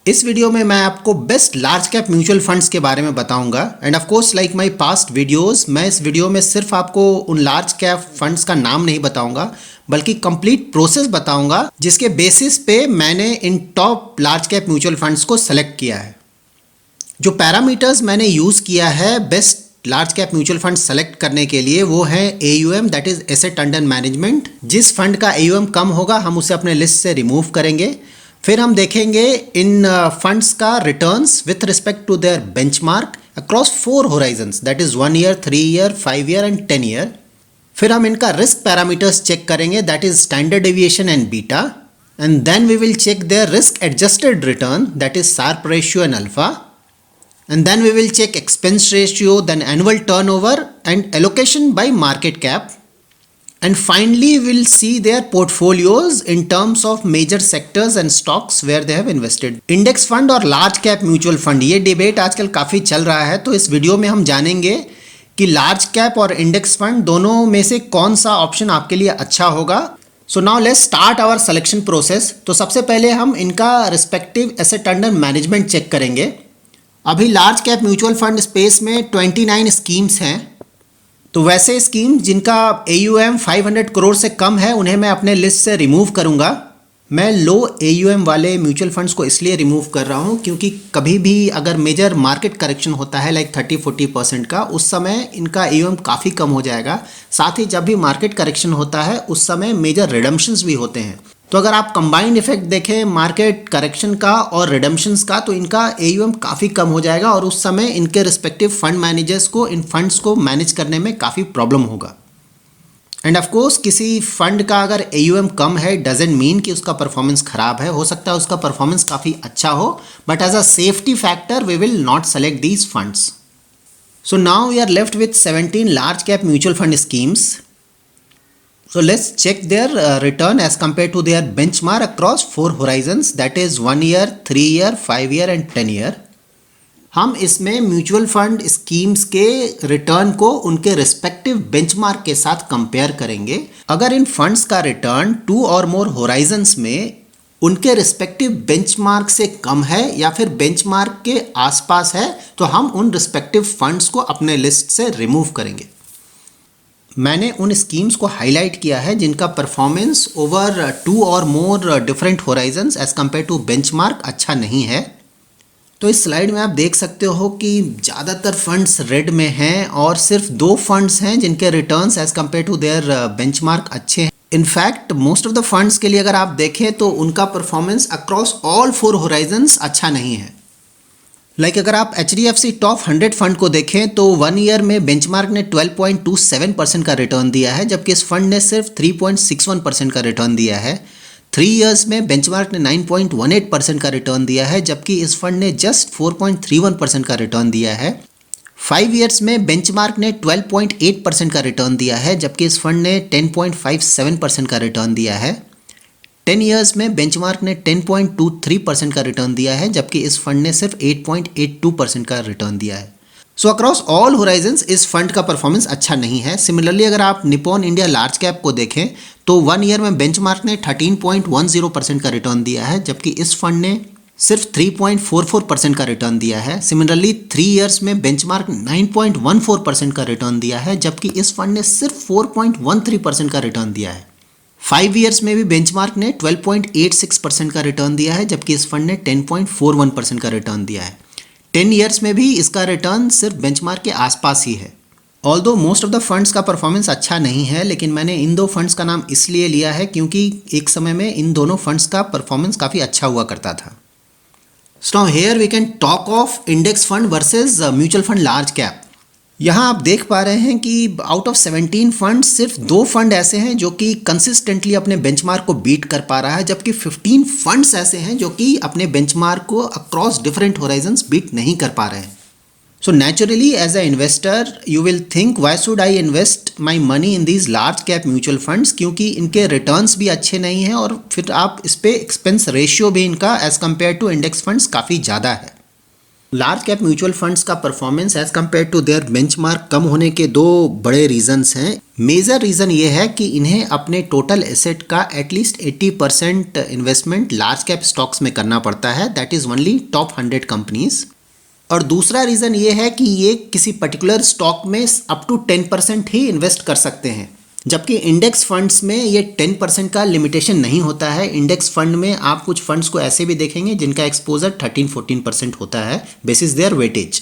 इस वीडियो में मैं आपको best large cap mutual funds के बारे में बताऊंगा end of course like my past videos मैं इस वीडियो में सिर्फ आपको उन लार्ज कैप फंड्स का नाम नहीं बताऊंगा बल्कि कंप्लीट प्रोसेस बताऊंगा जिसके बेसिस पे मैंने इन top large cap mutual funds को सेलेक्ट किया है। जो पैरामीटर्स मैंने यूज़ किया है best large cap mutual fund select करने के लिए वो है AUM that is asset under management. जिस फंड का AUM कम होगा हम उसे अपने लिस्ट से रिमूव करेंगे। फिर हम देखेंगे इन फंड्स का returns with respect to their benchmark across 4 horizons that is 1 year, 3 year, 5 year and 10 year. फिर हम इनका रिस्क पैरामीटर्स चेक करेंगे that is standard deviation and beta and then we will check their risk adjusted return that is Sharpe ratio and alpha and then we will check expense ratio, then annual turnover and allocation by market cap, and finally we'll see their portfolios in terms of major sectors and stocks where they have invested. Index fund और large cap mutual fund ये debate आजकल काफ़ी चल रहा है, तो इस video में हम जानेंगे कि लार्ज कैप और इंडेक्स फंड दोनों में से कौन सा ऑप्शन आपके लिए अच्छा होगा। So now let's start our selection process. तो सबसे पहले हम इनका respective asset under management check करेंगे। अभी large cap mutual fund space में 29 स्कीम्स हैं। तो वैसे स्कीम जिनका AUM 500 करोड़ से कम है उन्हें मैं अपने लिस्ट से रिमूव करूंगा। मैं लो AUM वाले म्यूचुअल फंड्स को इसलिए रिमूव कर रहा हूं क्योंकि कभी भी अगर मेजर मार्केट करेक्शन होता है लाइक 30-40% का, उस समय इनका AUM काफ़ी कम हो जाएगा। साथ ही जब भी मार्केट करेक्शन होता है उस समय मेजर रिडम्पशंस भी होते हैं। तो अगर आप कंबाइंड इफेक्ट देखें मार्केट करेक्शन का और रिडम्पशंस का तो इनका AUM काफ़ी कम हो जाएगा और उस समय इनके रिस्पेक्टिव फंड मैनेजर्स को इन फंड्स को मैनेज करने में काफ़ी प्रॉब्लम होगा। एंड ऑफ कोर्स किसी फंड का अगर AUM कम है डजेंट मीन कि उसका परफॉर्मेंस खराब है। हो सकता है उसका परफॉर्मेंस काफ़ी अच्छा हो, but as a safety factor we will not select these funds. So now we are left with 17 large cap mutual fund schemes. So let's check their return as compared to their benchmark across 4 horizons that is 1 year, 3 year, 5 year and 10 year. हम इसमें mutual fund schemes के return को उनके respective benchmark के साथ compare करेंगे। अगर इन funds का रिटर्न 2 और मोर होराइजन्स में उनके रिस्पेक्टिव बेंचमार्क से कम है या फिर बेंचमार्क के आसपास है तो हम उन रिस्पेक्टिव फंड्स को अपने लिस्ट से रिमूव करेंगे। मैंने उन स्कीम्स को हाईलाइट किया है जिनका परफॉर्मेंस ओवर 2 और more different horizons as compare to benchmark अच्छा नहीं है। तो इस स्लाइड में आप देख सकते हो कि ज़्यादातर फंड्स रेड में हैं और सिर्फ 2 फंड्स हैं जिनके returns as compare to their benchmark अच्छे हैं। In fact most of the funds के लिए अगर आप देखें तो उनका परफॉर्मेंस अक्रॉस ऑल 4 होराइजन्स अच्छा नहीं है। अगर आप HDFC टॉप 100 फंड को देखें तो 1 ईयर में बेंचमार्क ने 12.27% का रिटर्न दिया है जबकि इस फंड ने सिर्फ 3.61% का रिटर्न दिया है। 3 इयर्स में बेंचमार्क ने 9.18% का रिटर्न दिया है जबकि इस फंड ने जस्ट 4.31% का रिटर्न दिया है। 5 इयर्स में बेंचमार्क ने 12.8% का रिटर्न दिया है जबकि इस फंड ने 10.57% का रिटर्न दिया है। 10 इयर्स में बेंचमार्क ने 10.23% का रिटर्न दिया है जबकि इस फंड ने सिर्फ 8.82% का रिटर्न दिया है। सो अक्रॉस ऑल होराइजन्स इस फंड का परफॉर्मेंस अच्छा नहीं है। सिमिलरली अगर आप निप्पॉन इंडिया लार्ज कैप को देखें तो 1 ईयर में बेंचमार्क ने 13.10% का रिटर्न दिया है जबकि इस फंड ने सिर्फ 3.44% का रिटर्न दिया है। सिमिलरली 3 इयर्स में बेंचमार्क 9.14% का रिटर्न दिया है जबकि इस फंड ने सिर्फ 4.13% का रिटर्न दिया है। 5 इयर्स में भी बेंचमार्क ने 12.86% का रिटर्न दिया है जबकि इस फंड ने 10.41% का रिटर्न दिया है। 10 इयर्स में भी इसका रिटर्न सिर्फ बेंचमार्क के आसपास ही है। Although most of the funds का परफॉर्मेंस अच्छा नहीं है लेकिन मैंने इन 2 फंड्स का नाम इसलिए लिया है क्योंकि एक समय में इन दोनों फंड्स का परफॉर्मेंस काफ़ी अच्छा हुआ करता था। So now here we can talk of index fund versus mutual fund large cap. यहाँ आप देख पा रहे हैं कि आउट ऑफ 17 फंड सिर्फ 2 फंड ऐसे हैं जो कि कंसिस्टेंटली अपने बेंचमार्क को बीट कर पा रहा है जबकि 15 फंड्स ऐसे हैं जो कि अपने बेंचमार्क को अक्रॉस डिफरेंट होराइजन्स बीट नहीं कर पा रहे हैं। So naturally as a investor you will think why should I invest my money in these large cap mutual funds क्योंकि इनके रिटर्न्स भी अच्छे नहीं हैं और फिर आप इस पर एक्सपेंस रेशियो भी इनका as compare to index funds काफ़ी ज़्यादा है। लार्ज कैप म्यूचुअल फंड्स का performance as compare to their benchmark कम होने के दो बड़े रीजंस हैं। मेजर रीजन ये है कि इन्हें अपने टोटल एसेट का at least 80% investment large cap stocks में करना पड़ता है, that is only top 100 companies. और दूसरा रीजन ये है कि ये किसी पर्टिकुलर स्टॉक में अप टू 10% ही इन्वेस्ट कर सकते हैं, जबकि इंडेक्स फंड्स में ये 10% का लिमिटेशन नहीं होता है। इंडेक्स फंड में आप कुछ फंड्स को ऐसे भी देखेंगे जिनका एक्सपोजर 13-14% होता है बेसिस देयर वेटेज।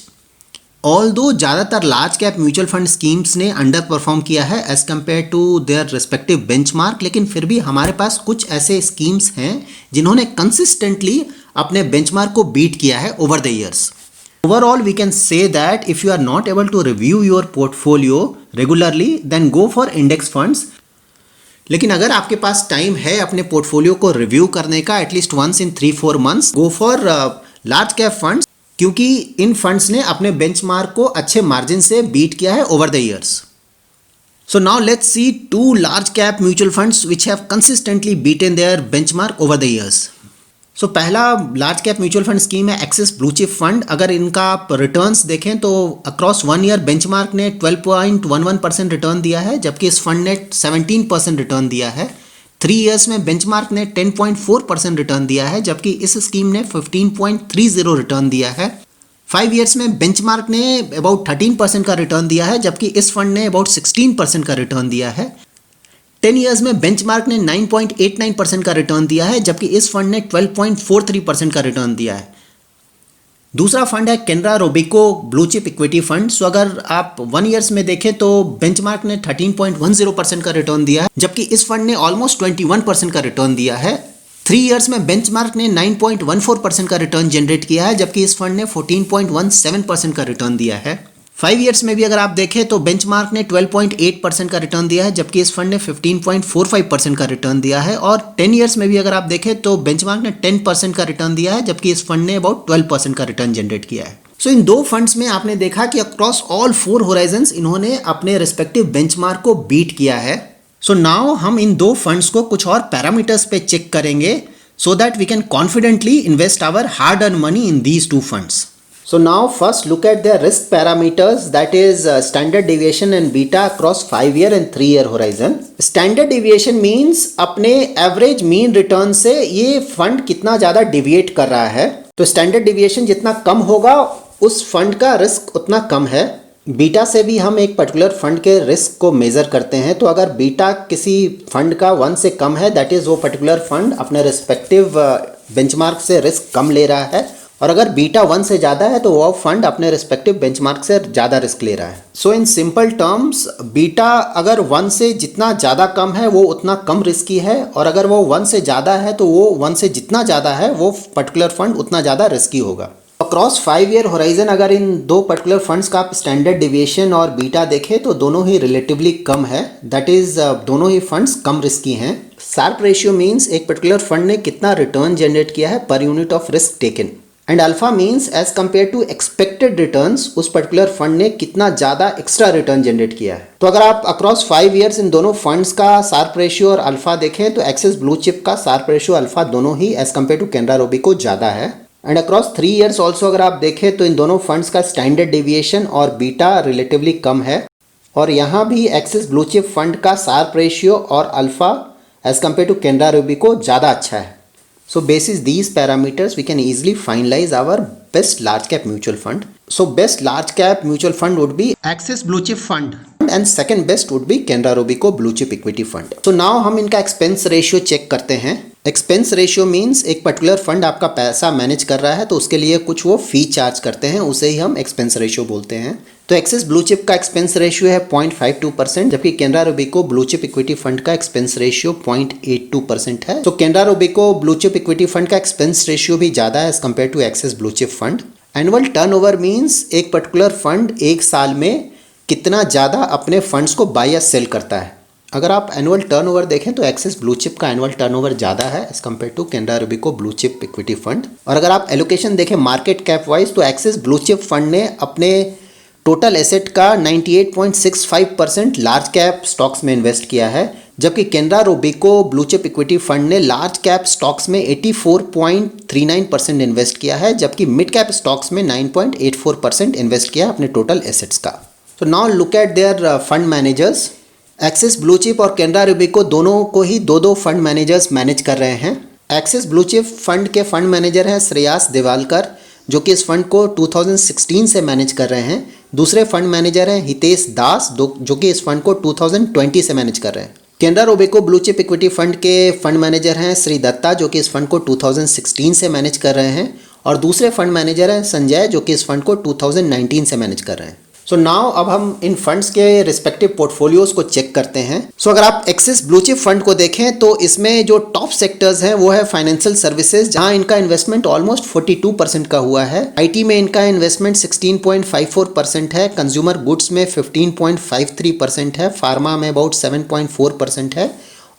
ऑल्दो ज़्यादातर large cap mutual fund schemes ने अंडर परफॉर्म किया है as compare to their respective benchmark, लेकिन फिर भी हमारे पास कुछ ऐसे स्कीम्स हैं जिन्होंने कंसिस्टेंटली अपने बेंचमार्क को बीट किया है over the years. Overall, we can say that if you are not able to review your portfolio regularly, then go for index funds. लेकिन अगर आपके पास टाइम है अपने पोर्टफोलियो को रिव्यू करने का at least once in 3-4 months, go for large cap funds, क्योंकि इन फंड्स ने अपने बेंचमार्क को अच्छे मार्जिन से बीट किया है over the years. So now let's see two large cap mutual funds which have consistently beaten their benchmark over the years. सो पहला large cap mutual fund scheme है एक्सिस ब्लू चिप फंड। अगर इनका returns देखें तो across 1 year benchmark ने 12.11% return दिया है, जबकि इस फंड ने 17% रिटर्न दिया है। 3 ईयर्स में बेंचमार्क ने 10.4% रिटर्न दिया है, जबकि इस स्कीम ने 15.30 रिटर्न दिया है। 5 ईयर्स में बेंचमार्क ने अबाउट 13% का रिटर्न दिया है, जबकि इस फंड ने अबाउट 16% का रिटर्न दिया है। 10 ईयर्स में बेंचमार्क ने 9.89% का रिटर्न दिया है, जबकि इस फंड ने 12.43% का रिटर्न दिया है। दूसरा फंड है Canara Robeco blue chip equity fund. So अगर आप 1 ईयर्स में देखें तो बेंचमार्क ने 13.10% का रिटर्न दिया है, जबकि इस फंड ने ऑलमोस्ट 21% का रिटर्न दिया है। 3 ईयर्स में बेंचमार्क ने 9.14% का रिटर्न जनरेट किया है, जबकि इस फंड ने 14.17% का रिटर्न दिया है। 5 ईयर्स में भी अगर आप देखें तो बेंचमार्क ने 12.8% का रिटर्न दिया है, जबकि इस फंड ने 15.45% का रिटर्न दिया है। और 10 ईयर्स में भी अगर आप देखें तो बेंचमार्क ने 10% का रिटर्न दिया है, जबकि इस फंड ने अबाउट 12% का रिटर्न जनरेट किया है। सो इन दो फंड्स में आपने देखा कि अक्रॉस ऑल 4 होराइजन्स इन्होंने अपने रिस्पेक्टिव बेंचमार्क को बीट किया है। सो नाउ हम इन दो फंड्स को कुछ और पैरामीटर्स पे चेक करेंगे so that we can confidently invest our hard-earned money in these two funds. So now first look at their risk parameters, that is standard deviation and beta across 5-year and 3-year horizon. Standard deviation means अपने average mean return से ये fund कितना ज़्यादा deviate कर रहा है। तो standard deviation जितना कम होगा उस fund का risk उतना कम है। बीटा से भी हम एक पर्टिकुलर फंड के रिस्क को मेज़र करते हैं। तो अगर बीटा किसी फंड का 1 से कम है, दैट इज़ वो पर्टिकुलर फंड अपने रिस्पेक्टिव बेंचमार्क से रिस्क कम ले रहा है। और अगर बीटा 1 से ज़्यादा है तो वो फंड अपने रिस्पेक्टिव बेंचमार्क से ज़्यादा रिस्क ले रहा है। सो इन सिंपल टर्म्स, बीटा अगर 1 से जितना ज़्यादा कम है वो उतना कम रिस्की है, और अगर वो 1 से ज़्यादा है तो वो 1 से जितना ज़्यादा है वो पर्टिकुलर फंड उतना ज़्यादा रिस्की होगा। अक्रॉस 5 ईयर होराइजन अगर इन दो पर्टिकुलर फंड्स का आप स्टैंडर्ड डिविएशन और बीटा देखें तो दोनों ही रिलेटिवली कम है, दैट इज़ दोनों ही फंड्स कम रिस्की हैं। शार्प रेशियो मीन्स एक पर्टिकुलर फंड ने कितना रिटर्न जनरेट किया है per unit of risk taken, and alpha means as compare to expected returns उस पर्टिकुलर फंड ने कितना ज़्यादा एक्स्ट्रा रिटर्न जनरेट किया है। तो अगर आप अक्रॉस 5 ईयर्स इन दोनों फंड्स का शार्प रेशियो और अल्फा देखें तो एक्सिस ब्लू चिप का शार्प रेशियो अल्फा दोनों ही as compare to Canara Robeco ज़्यादा है। एंड अक्रॉस 3 ईयर्स ऑल्सो अगर आप देखें तो इन दोनों फंड्स का स्टैंडर्ड डेविएशन और बीटा रिलेटिवली कम है, और यहाँ भी एक्सिस ब्लू चिप फंड का शार्प रेशियो और alpha as compare to Canara Robeco ज़्यादा अच्छा है। So basis these parameters we can easily finalise our best large cap mutual fund. So best large cap mutual fund would be Axis Blue Chip Fund and second best would be Canara Robeco Blue Chip Equity Fund. So now हम इनका expense ratio check करते हैं. Expense ratio means एक particular fund आपका पैसा manage कर रहा है तो उसके लिए कुछ वो फी चार्ज करते हैं, उसे ही हम एक्सपेंस रेशियो बोलते हैं. तो एक्सिस ब्लू चिप का एक्सपेंस रेशियो है 0.52%, जबकि Canara Robeco blue chip equity fund का एक्सपेंस रेशियो 0.82% है. तो Canara Robeco blue chip equity fund का एक्सपेंस रेशियो भी ज़्यादा है as compare to Axis blue chip fund. Annual turnover means एक पर्टिकुलर फंड एक साल में कितना ज़्यादा अपने फंड्स को बाय या सेल करता है. अगर आप एनुअल टर्नओवर देखें तो एक्सिस ब्लू चिप का एनुअल टर्नओवर ज़्यादा है as compare to Canara Robeco blue chip equity fund. और अगर आप एलोकेशन देखें मार्केट कैप वाइज तो एक्सिस ब्लू चिप फंड ने अपने टोटल एसेट का 98.65% लार्ज कैप स्टॉक्स में इन्वेस्ट किया है, जबकि Canara Robeco blue chip equity fund ने लार्ज कैप स्टॉक्स में 84.39% इन्वेस्ट किया है, जबकि मिड कैप स्टॉक्स में 9.84% इन्वेस्ट किया है अपने टोटल एसेट्स का। तो now look at there fund managers. Axis blue chip और कैनरा रोबेको दोनों को ही दो फंड मैनेजर्स मैनेज कर रहे हैं। एक्सिस ब्लू चिप फंड के फंड मैनेजर हैं श्रेयास देवालकर, जो कि इस फंड को 2016 से मैनेज कर रहे हैं। दूसरे फंड मैनेजर हैं हितेश दास, जो कि इस फंड को 2020 से मैनेज कर रहे हैं। Canara Robeco blue chip equity fund के फंड मैनेजर हैं श्री दत्ता, जो कि इस फंड को 2016 से मैनेज कर रहे हैं। और दूसरे फंड मैनेजर हैं संजय, जो कि इस फंड को 2019 से मैनेज कर रहे हैं। सो नाउ अब हम इन फंड्स के रिस्पेक्टिव पोर्टफोलियोज को चेक करते हैं। सो अगर आप एक्सिस ब्लू चिप फंड को देखें तो इसमें जो टॉप सेक्टर्स हैं वो है फाइनेंशियल सर्विसेज, जहां इनका इन्वेस्टमेंट ऑलमोस्ट 42% का हुआ है। आईटी में इनका इन्वेस्टमेंट 16.54% है, कंज्यूमर गुड्स में 15.53% है, फार्मा में अबाउट 7.4% है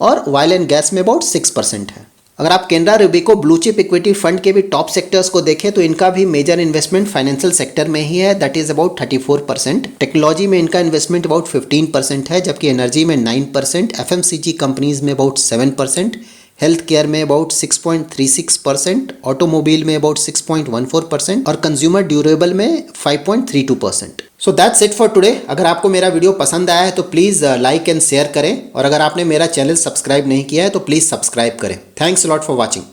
और ऑयल एंड गैस में अबाउट 6% है। अगर आप Canara Robeco blue chip equity fund के भी टॉप सेक्टर्स को देखें तो इनका भी मेजर इन्वेस्टमेंट फाइनेंशियल सेक्टर में ही है, दैट इज अबाउट 34%। टेक्नोलॉजी में इनका इन्वेस्टमेंट अबाउट 15% है, जबकि एनर्जी में 9%, एफएमसीजी कंपनीज में अबाउट 7%, हेल्थ केयर में अबाउट 6.36%, ऑटोमोबाइल में अबाउट 6.14% और कंज्यूमर ड्यूरेबल में 5.32%। So that's it for today. अगर आपको मेरा वीडियो पसंद आया है तो प्लीज़ लाइक एंड शेयर करें, और अगर आपने मेरा चैनल सब्सक्राइब नहीं किया है तो प्लीज़ सब्सक्राइब करें। Thanks a lot for watching.